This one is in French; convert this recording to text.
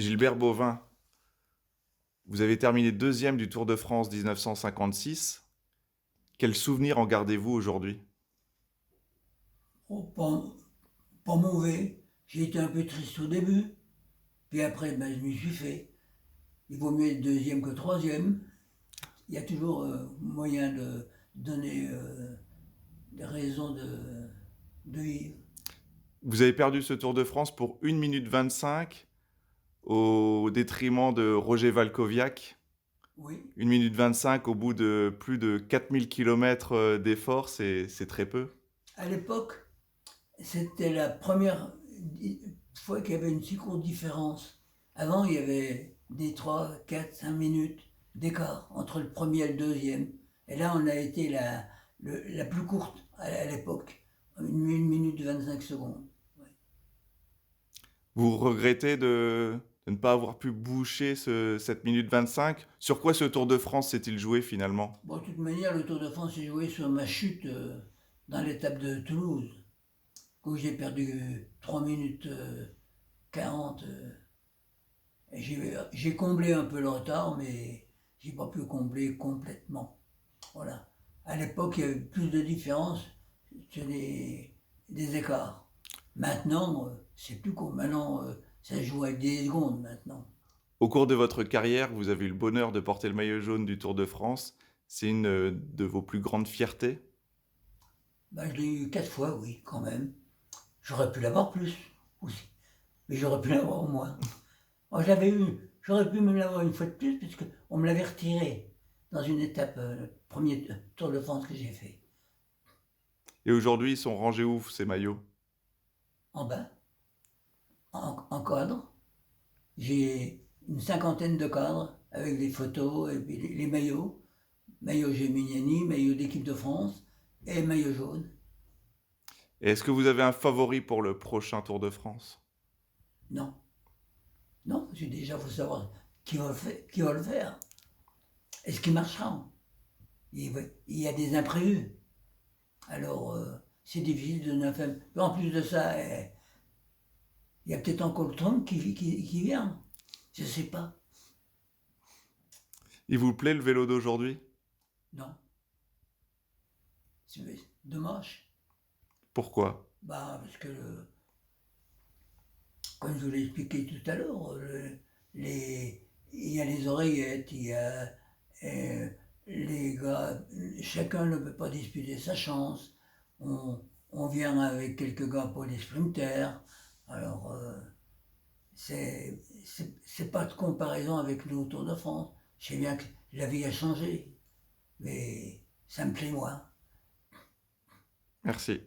Gilbert Bovin, vous avez terminé deuxième du Tour de France 1956. Quel souvenir en gardez-vous aujourd'hui? Oh, pas mauvais. J'ai été un peu triste au début. Puis après, ben, je m'y suis fait. Il vaut mieux être deuxième que troisième. Il y a toujours moyen de donner des raisons de vivre. Vous avez perdu ce Tour de France pour 1 minute 25 au détriment de Roger Valkoviak. Oui. 1 minute 25 au bout de plus de 4000 kilomètres d'efforts, c'est très peu. À l'époque, c'était la première fois qu'il y avait une si courte différence. Avant, il y avait des 3, 4, 5 minutes d'écart entre le premier et le deuxième. Et là, on a été la plus courte à l'époque. 1 minute 25 secondes. Ouais. Vous regrettez de ne pas avoir pu boucher cette minute 25? Sur quoi ce Tour de France s'est-il joué finalement? Bon, de toute manière, le Tour de France s'est joué sur ma chute dans l'étape de Toulouse, où j'ai perdu 3 minutes 40. Et j'ai comblé un peu le retard, mais j'ai pas pu combler complètement. Voilà. À l'époque, il y avait plus de différence sur des écarts. Maintenant, c'est plus court. Maintenant, ça se joue avec des secondes maintenant. Au cours de votre carrière, vous avez eu le bonheur de porter le maillot jaune du Tour de France. C'est une de vos plus grandes fiertés? Ben, je l'ai eu 4 fois, oui, quand même. J'aurais pu l'avoir plus aussi. Mais j'aurais pu l'avoir au moins. Moi, j'aurais pu me l'avoir une fois de plus, puisque on me l'avait retiré dans une étape, premier Tour de France que j'ai fait. Et aujourd'hui, ils sont rangés où ces maillots? En bas, en cadre. J'ai une cinquantaine de cadres avec des photos et puis les maillots. Maillot Geminiani, maillot d'équipe de France et maillot jaune. Et est-ce que vous avez un favori pour le prochain Tour de France? Non, non, j'ai déjà, faut savoir qui va le faire. Est-ce qu'il marchera? Il y a des imprévus. Alors, c'est difficile de donner un fait. En plus de ça, il y a peut-être encore le Trump qui vient. Je ne sais pas. Il vous plaît le vélo d'aujourd'hui? Non, c'est dommage. Pourquoi? Bah, parce que, comme je vous l'ai expliqué tout à l'heure, il y a les oreillettes, il y a euh, les gars, chacun ne peut pas disputer sa chance. On vient avec quelques gars pour les sprinters. Alors, c'est pas de comparaison avec le Tour de France. Je sais bien que la vie a changé, mais ça me plaît moins. Merci.